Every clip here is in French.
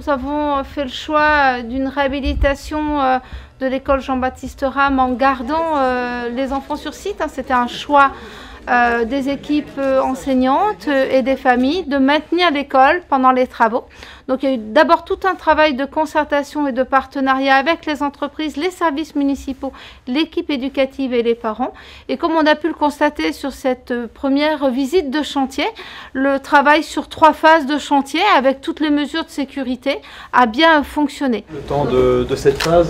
nous avons fait le choix d'une réhabilitation de l'école Jean-Baptiste Rame en gardant les enfants sur site. C'était un choix des équipes enseignantes et des familles de maintenir l'école pendant les travaux. Donc il y a eu d'abord tout un travail de concertation et de partenariat avec les entreprises, les services municipaux, l'équipe éducative et les parents. Et comme on a pu le constater sur cette première visite de chantier, le travail sur 3 phases de chantier avec toutes les mesures de sécurité a bien fonctionné. Le temps de cette phase,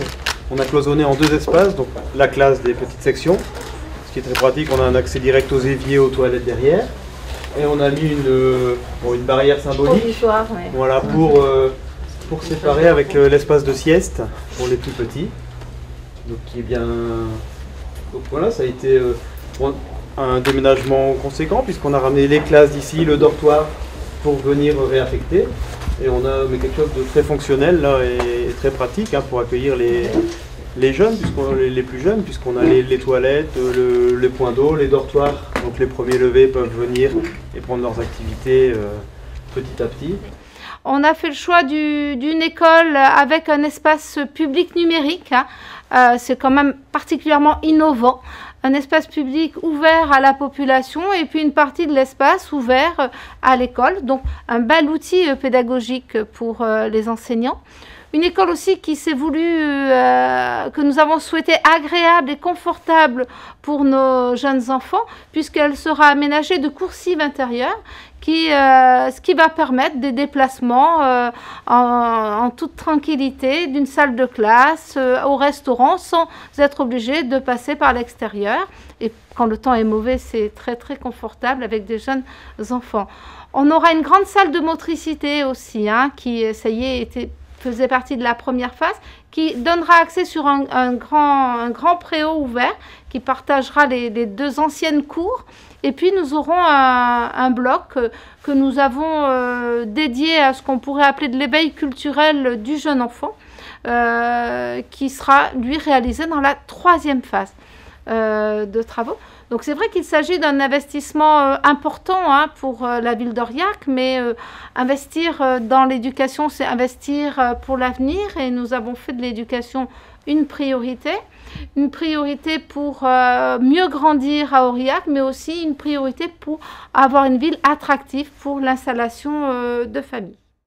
on a cloisonné en 2 espaces, donc la classe des petites sections. Ce qui est très pratique, on a un accès direct aux éviers, aux toilettes derrière. Et on a mis une barrière symbolique, Provisoire, ouais. Voilà, pour séparer avec l'espace de sieste pour les plus petits. Donc, qui est bien... Donc voilà, ça a été un déménagement conséquent puisqu'on a ramené les classes d'ici, le dortoir pour venir réaffecter. Et on a mis quelque chose de très fonctionnel là, et très pratique pour accueillir les jeunes, les plus jeunes, puisqu'on a les toilettes, les points d'eau, les dortoirs. Donc les premiers levés peuvent venir et prendre leurs activités petit à petit. On a fait le choix d'une école avec un espace public numérique. C'est quand même particulièrement innovant. Un espace public ouvert à la population et puis une partie de l'espace ouvert à l'école. Donc un bel outil pédagogique pour les enseignants. Une école aussi qui s'est voulue, que nous avons souhaité agréable et confortable pour nos jeunes enfants, puisqu'elle sera aménagée de coursives intérieures, ce qui va permettre des déplacements en toute tranquillité d'une salle de classe au restaurant sans être obligé de passer par l'extérieur. Et quand le temps est mauvais, c'est très très confortable avec des jeunes enfants. On aura une grande salle de motricité aussi, qui, ça y est, faisait partie de la première phase, qui donnera accès sur un grand préau ouvert qui partagera les 2 anciennes cours. Et puis nous aurons un bloc que nous avons dédié à ce qu'on pourrait appeler de l'éveil culturel du jeune enfant, qui sera lui réalisé dans la 3e phase de travaux. Donc c'est vrai qu'il s'agit d'un investissement important pour la ville d'Aurillac, mais investir dans l'éducation, c'est investir pour l'avenir, et nous avons fait de l'éducation une priorité pour mieux grandir à Aurillac, mais aussi une priorité pour avoir une ville attractive pour l'installation de familles.